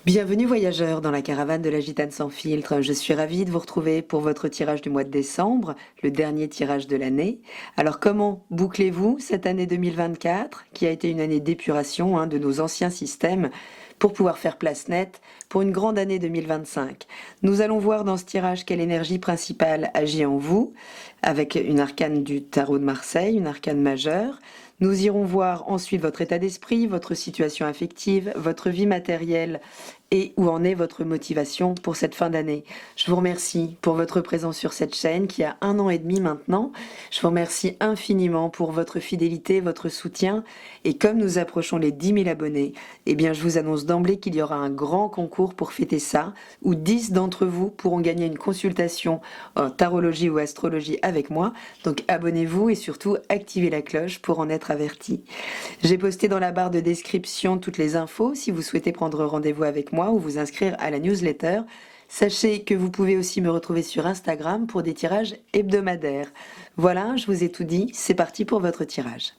Bienvenue voyageurs dans la caravane de la Gitane sans filtre. Je suis ravie de vous retrouver pour votre tirage du mois de décembre, le dernier tirage de l'année. Alors comment bouclez-vous cette année 2024, qui a été une année d'épuration de nos anciens systèmes pour pouvoir faire place nette pour une grande année 2025. Nous allons voir dans ce tirage quelle énergie principale agit en vous, avec une arcane du tarot de Marseille, une arcane majeure. Nous irons voir ensuite votre état d'esprit, votre situation affective, votre vie matérielle et où en est votre motivation pour cette fin d'année. Je vous remercie pour votre présence sur cette chaîne qui a 1 an et demi maintenant. Je vous remercie infiniment pour votre fidélité, votre soutien. Et comme nous approchons les 10 000 abonnés, eh bien je vous annonce d'emblée qu'il y aura un grand concours pour fêter ça, où 10 d'entre vous pourront gagner une consultation en tarologie ou astrologie avec moi. Donc abonnez-vous et surtout activez la cloche pour en être averti. J'ai posté dans la barre de description toutes les infos si vous souhaitez prendre rendez-vous avec moi ou vous inscrire à la newsletter. Sachez que vous pouvez aussi me retrouver sur Instagram pour des tirages hebdomadaires. Voilà, je vous ai tout dit, c'est parti pour votre tirage.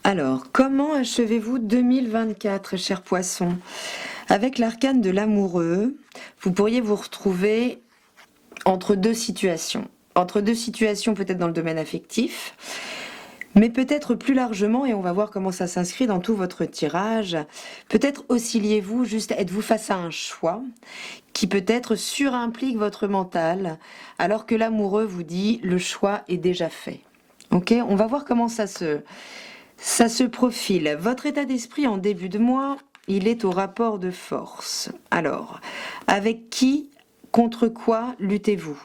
Alors, comment achevez-vous 2024, chers poissons? Avec l'arcane de l'amoureux, vous pourriez vous retrouver entre deux situations. Entre deux situations peut-être dans le domaine affectif, mais peut-être plus largement, et on va voir comment ça s'inscrit dans tout votre tirage, peut-être oscillez-vous, juste êtes-vous face à un choix qui peut-être surimplique votre mental, alors que l'amoureux vous dit le choix est déjà fait. Ok, on va voir comment ça se profile. Votre état d'esprit en début de mois, il est au rapport de force. Alors, avec qui, contre quoi luttez-vous?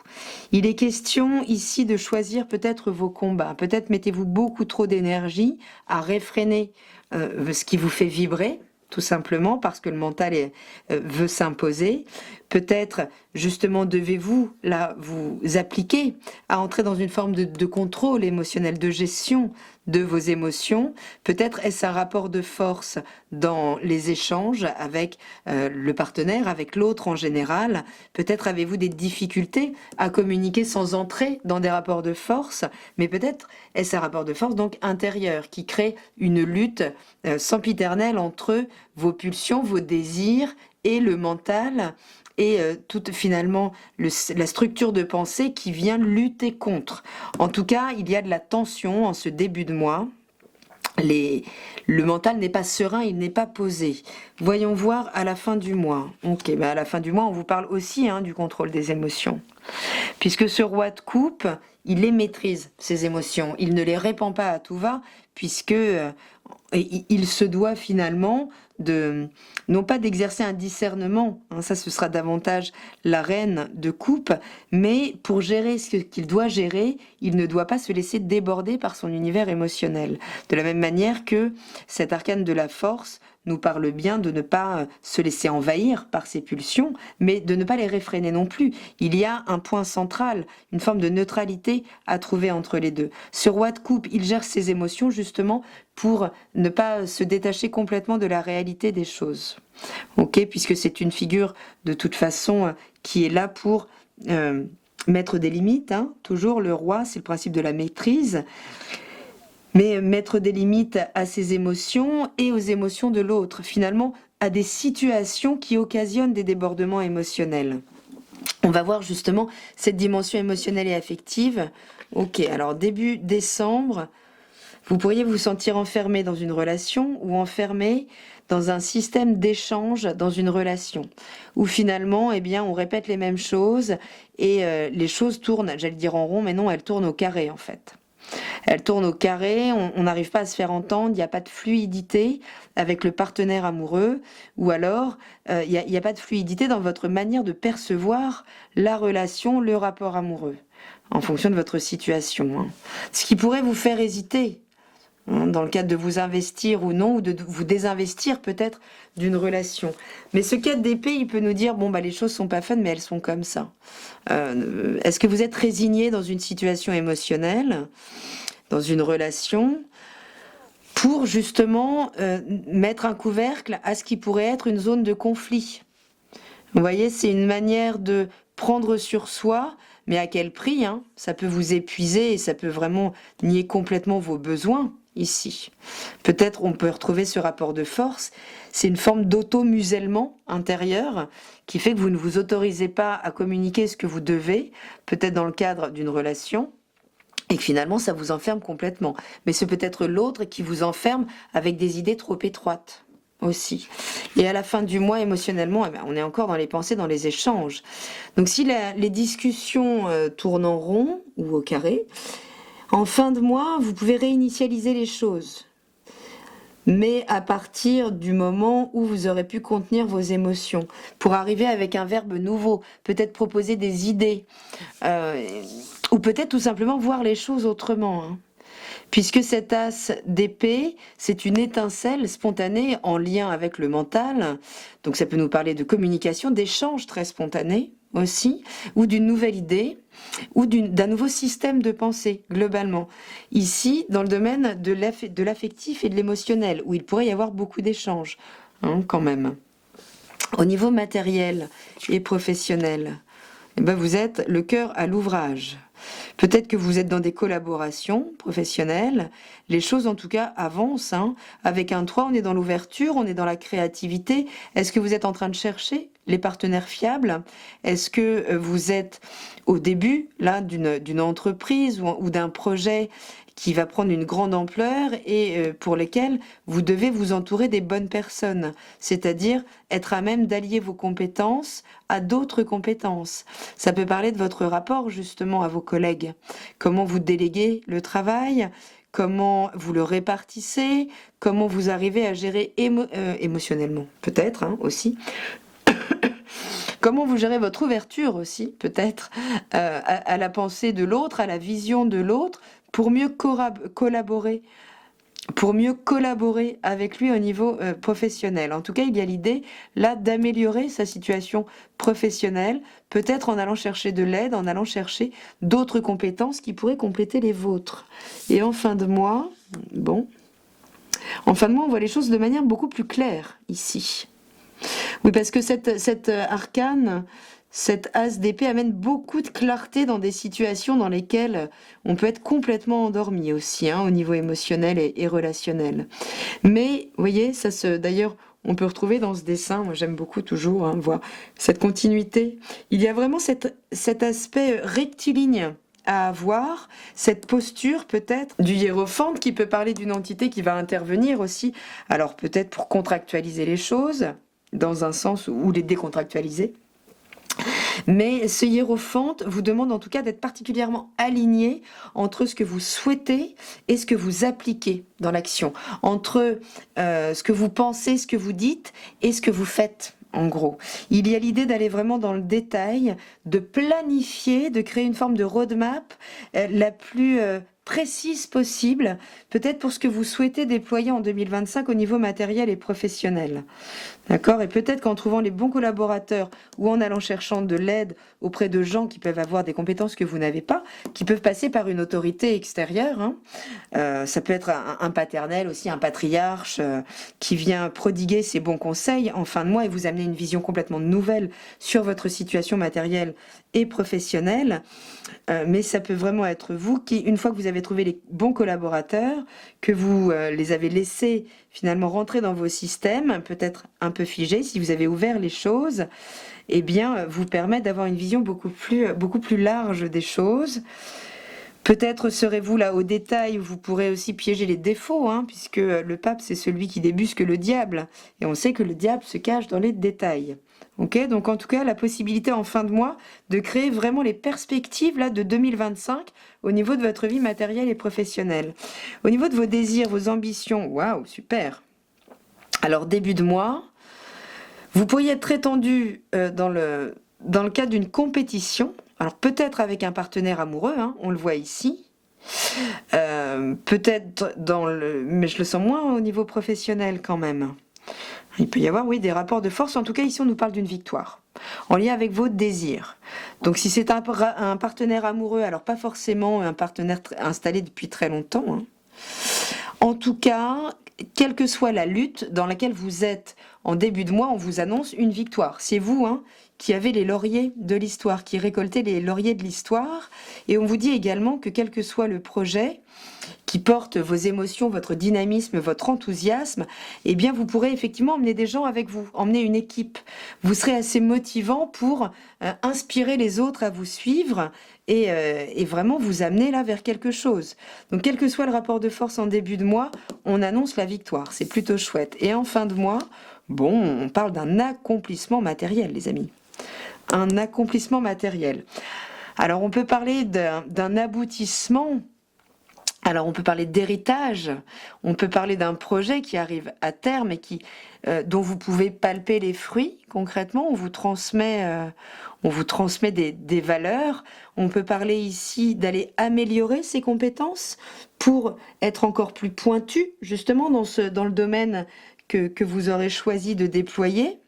Il est question ici de choisir peut-être vos combats. Peut-être mettez-vous beaucoup trop d'énergie à réfréner ce qui vous fait vibrer, tout simplement parce que le mental veut s'imposer. Peut-être justement devez-vous là vous appliquer à entrer dans une forme de contrôle émotionnel, de gestion de vos émotions. Peut-être est-ce un rapport de force dans les échanges avec le partenaire, avec l'autre en général. Peut-être avez-vous des difficultés à communiquer sans entrer dans des rapports de force, mais peut-être est-ce un rapport de force donc intérieur qui crée une lutte sempiternelle entre vos pulsions, vos désirs et le mental et toute finalement la structure de pensée qui vient lutter contre. En tout cas, il y a de la tension en ce début de mois. Le mental n'est pas serein, il n'est pas posé. Voyons voir à la fin du mois. Ok, à la fin du mois, on vous parle aussi du contrôle des émotions. Puisque ce roi de coupe, il les maîtrise, ses émotions. Il ne les répand pas à tout va, puisque il se doit finalement non pas d'exercer un discernement, ça ce sera davantage la reine de coupe, mais pour gérer ce qu'il doit gérer, il ne doit pas se laisser déborder par son univers émotionnel. De la même manière que cet arcane de la force nous parle bien de ne pas se laisser envahir par ses pulsions, mais de ne pas les réfréner non plus. Il y a un point central, une forme de neutralité à trouver entre les deux. Ce roi de coupe, il gère ses émotions justement pour ne pas se détacher complètement de la réalité des choses. Ok, puisque c'est une figure de toute façon qui est là pour mettre des limites. Toujours le roi, c'est le principe de la maîtrise. Mais mettre des limites à ses émotions et aux émotions de l'autre, finalement à des situations qui occasionnent des débordements émotionnels. On va voir justement cette dimension émotionnelle et affective. Ok, alors début décembre, vous pourriez vous sentir enfermé dans une relation ou enfermé dans un système d'échange dans une relation, où finalement, on répète les mêmes choses et les choses tournent, j'allais dire en rond, mais non, elles tournent au carré en fait. Elle tourne au carré, on n'arrive pas à se faire entendre, il n'y a pas de fluidité avec le partenaire amoureux, ou alors il n'y a pas de fluidité dans votre manière de percevoir la relation, le rapport amoureux, en fonction de votre situation. Ce qui pourrait vous faire hésiter, dans le cadre de vous investir ou non, ou de vous désinvestir peut-être d'une relation. Mais ce 4 d'épée, il peut nous dire, les choses sont pas fun, mais elles sont comme ça. Est-ce que vous êtes résigné dans une situation émotionnelle, dans une relation, pour justement mettre un couvercle à ce qui pourrait être une zone de conflit? Vous voyez, c'est une manière de prendre sur soi, mais à quel prix Ça peut vous épuiser et ça peut vraiment nier complètement vos besoins. Ici. Peut-être on peut retrouver ce rapport de force C'est une forme d'auto-musellement intérieur qui fait que vous ne vous autorisez pas à communiquer ce que vous devez, peut-être dans le cadre d'une relation, et que finalement ça vous enferme complètement. Mais c'est peut-être l'autre qui vous enferme avec des idées trop étroites aussi. Et à la fin du mois, émotionnellement, eh ben, on est encore dans les pensées, dans les échanges. Donc si les discussions tournent en rond ou au carré, en fin de mois, vous pouvez réinitialiser les choses. Mais à partir du moment où vous aurez pu contenir vos émotions, pour arriver avec un verbe nouveau, peut-être proposer des idées, ou peut-être tout simplement voir les choses autrement, hein. Puisque cette as d'épée, c'est une étincelle spontanée en lien avec le mental, donc ça peut nous parler de communication, d'échanges très spontanés aussi, ou d'une nouvelle idée, ou d'un nouveau système de pensée, globalement. Ici, dans le domaine de l'affectif et de l'émotionnel, où il pourrait y avoir beaucoup d'échanges, hein, quand même. Au niveau matériel et professionnel, eh ben vous êtes le cœur à l'ouvrage. Peut-être que vous êtes dans des collaborations professionnelles, les choses en tout cas avancent, hein. Avec un 3, on est dans l'ouverture, on est dans la créativité. Est-ce que vous êtes en train de chercher les partenaires fiables? Est-ce que vous êtes au début là d'une entreprise ou d'un projet qui va prendre une grande ampleur et pour lesquels vous devez vous entourer des bonnes personnes, c'est-à-dire être à même d'allier vos compétences à d'autres compétences. Ça peut parler de votre rapport justement à vos collègues, comment vous déléguez le travail, comment vous le répartissez, comment vous arrivez à gérer émotionnellement, peut-être hein, aussi. Comment vous gérez votre ouverture aussi, peut-être, à la pensée de l'autre, à la vision de l'autre, pour mieux collaborer, avec lui au niveau professionnel. En tout cas, il y a l'idée, là, d'améliorer sa situation professionnelle, peut-être en allant chercher de l'aide, en allant chercher d'autres compétences qui pourraient compléter les vôtres. Et en fin de mois, on voit les choses de manière beaucoup plus claire, ici. Oui, parce que cette arcane, cette as d'épée amène beaucoup de clarté dans des situations dans lesquelles on peut être complètement endormi aussi, hein, au niveau émotionnel et relationnel. Mais, vous voyez, d'ailleurs, on peut retrouver dans ce dessin, moi j'aime beaucoup toujours, hein, voir cette continuité. Il y a vraiment cet aspect rectiligne à avoir, cette posture peut-être du hiérophante qui peut parler d'une entité qui va intervenir aussi, alors peut-être pour contractualiser les choses, dans un sens ou les décontractualiser. Mais ce hiérophante vous demande en tout cas d'être particulièrement aligné entre ce que vous souhaitez et ce que vous appliquez dans l'action, entre ce que vous pensez, ce que vous dites et ce que vous faites. En gros, il y a l'idée d'aller vraiment dans le détail, de planifier, de créer une forme de roadmap la plus précise possible, peut-être pour ce que vous souhaitez déployer en 2025 au niveau matériel et professionnel. D'accord? Et peut-être qu'en trouvant les bons collaborateurs ou en allant cherchant de l'aide auprès de gens qui peuvent avoir des compétences que vous n'avez pas, qui peuvent passer par une autorité extérieure, hein. Ça peut être un paternel aussi, un patriarche qui vient prodiguer ses bons conseils en fin de mois et vous amener une vision complètement nouvelle sur votre situation matérielle et professionnelle. Mais ça peut vraiment être vous qui, une fois que vous avez trouvé les bons collaborateurs, que vous les avez laissés finalement rentrer dans vos systèmes, peut-être un peu figés, si vous avez ouvert les choses, eh bien, vous permet d'avoir une vision beaucoup plus large des choses. Peut-être serez-vous là au détail où vous pourrez aussi piéger les défauts, hein, puisque le pape, c'est celui qui débusque le diable. Et on sait que le diable se cache dans les détails. Okay, donc en tout cas, la possibilité en fin de mois de créer vraiment les perspectives là, de 2025 au niveau de votre vie matérielle et professionnelle. Au niveau de vos désirs, vos ambitions, waouh, super. Alors début de mois, vous pourriez être très tendu dans le cadre d'une compétition. Alors peut-être avec un partenaire amoureux, hein, on le voit ici. Peut-être mais je le sens moins au niveau professionnel quand même. Il peut y avoir, oui, des rapports de force. En tout cas, ici, on nous parle d'une victoire, en lien avec vos désirs. Donc, si c'est un partenaire amoureux, alors pas forcément un partenaire installé depuis très longtemps, hein. En tout cas, quelle que soit la lutte dans laquelle vous êtes en début de mois, on vous annonce une victoire. C'est vous, hein, qui avait les lauriers de l'histoire, qui récoltait les lauriers de l'histoire. Et on vous dit également que quel que soit le projet qui porte vos émotions, votre dynamisme, votre enthousiasme, eh bien vous pourrez effectivement emmener des gens avec vous, emmener une équipe. Vous serez assez motivant pour inspirer les autres à vous suivre et vraiment vous amener là vers quelque chose. Donc quel que soit le rapport de force en début de mois, on annonce la victoire, c'est plutôt chouette. Et en fin de mois, bon, on parle d'un accomplissement matériel, les amis. Un accomplissement matériel. Alors on peut parler d'un aboutissement. Alors on peut parler d'héritage, on peut parler d'un projet qui arrive à terme et dont vous pouvez palper les fruits concrètement. On vous transmet des valeurs. On peut parler ici d'aller améliorer ses compétences pour être encore plus pointu justement dans le domaine que vous aurez choisi de déployer.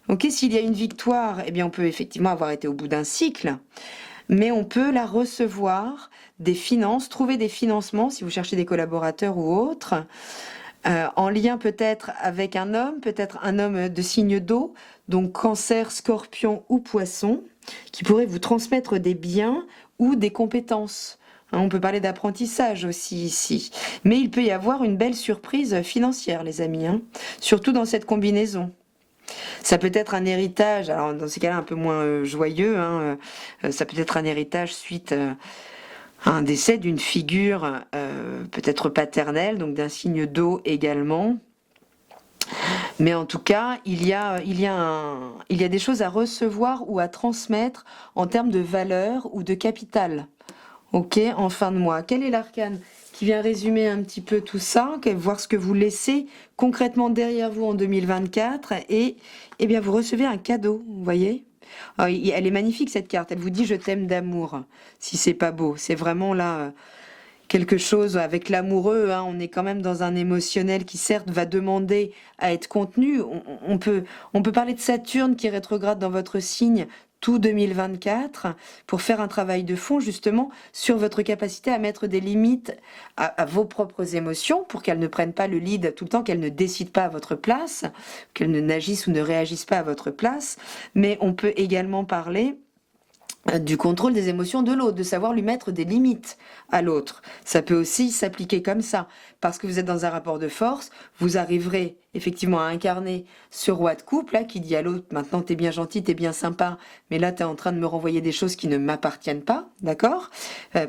Ok, s'il y a une victoire, eh bien on peut effectivement avoir été au bout d'un cycle. Mais on peut la recevoir, des finances, trouver des financements si vous cherchez des collaborateurs ou autres, en lien peut-être avec peut-être un homme de signe d'eau, donc Cancer, Scorpion ou Poisson, qui pourrait vous transmettre des biens ou des compétences. On peut parler d'apprentissage aussi ici. Mais il peut y avoir une belle surprise financière, les amis, surtout dans cette combinaison. Ça peut être un héritage, alors dans ces cas-là un peu moins joyeux, ça peut être un héritage suite à un décès d'une figure peut-être paternelle, donc d'un signe d'eau également. Mais en tout cas, il y a des choses à recevoir ou à transmettre en termes de valeur ou de capital. Ok, en fin de mois. Quel est l'arcane qui vient résumer un petit peu tout ça, voir ce que vous laissez concrètement derrière vous en 2024 et eh bien vous recevez un cadeau, vous voyez. Elle est magnifique cette carte, elle vous dit je t'aime d'amour, si c'est pas beau, c'est vraiment là quelque chose avec l'amoureux, on est quand même dans un émotionnel qui certes va demander à être contenu, on peut parler de Saturne qui rétrograde dans votre signe, tout 2024 pour faire un travail de fond justement sur votre capacité à mettre des limites à vos propres émotions pour qu'elles ne prennent pas le lead tout le temps, qu'elles ne décident pas à votre place, qu'elles ne n'agissent ou ne réagissent pas à votre place. Mais on peut également parler du contrôle des émotions de l'autre, de savoir lui mettre des limites à l'autre. Ça peut aussi s'appliquer comme ça, parce que vous êtes dans un rapport de force, vous arriverez effectivement à incarner ce roi de couple là qui dit à l'autre maintenant t'es bien gentil, t'es bien sympa, mais là t'es en train de me renvoyer des choses qui ne m'appartiennent pas, d'accord,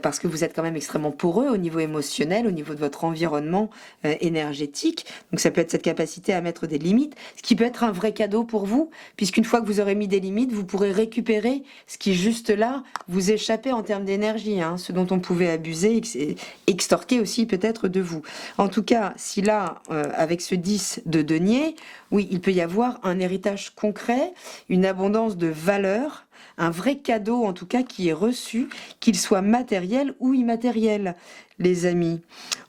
parce que vous êtes quand même extrêmement poreux au niveau émotionnel, au niveau de votre environnement énergétique. Donc ça peut être cette capacité à mettre des limites, ce qui peut être un vrai cadeau pour vous, puisqu'une fois que vous aurez mis des limites, vous pourrez récupérer ce qui juste là vous échappait en termes d'énergie, ce dont on pouvait abuser, extorquer aussi peut-être de vous. En tout cas, si là, avec ce 10 de denier, oui, il peut y avoir un héritage concret, une abondance de valeurs, un vrai cadeau en tout cas qui est reçu, qu'il soit matériel ou immatériel, les amis.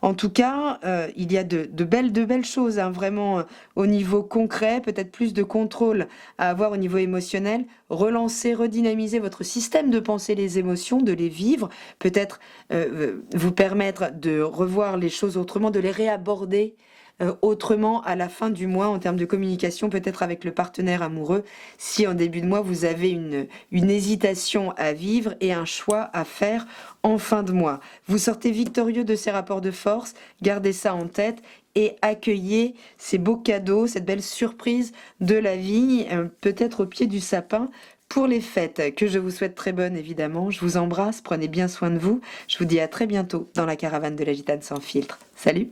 En tout cas, il y a de belles choses, vraiment au niveau concret, peut-être plus de contrôle à avoir au niveau émotionnel, relancer, redynamiser votre système de penser les émotions, de les vivre, peut-être vous permettre de revoir les choses autrement, de les réaborder autrement à la fin du mois en termes de communication, peut-être avec le partenaire amoureux, si en début de mois vous avez une hésitation à vivre et un choix à faire en fin de mois. Vous sortez victorieux de ces rapports de force, gardez ça en tête et accueillez ces beaux cadeaux, cette belle surprise de la vie, peut-être au pied du sapin, pour les fêtes, que je vous souhaite très bonnes évidemment. Je vous embrasse, prenez bien soin de vous. Je vous dis à très bientôt dans la caravane de la Gitane sans filtre. Salut!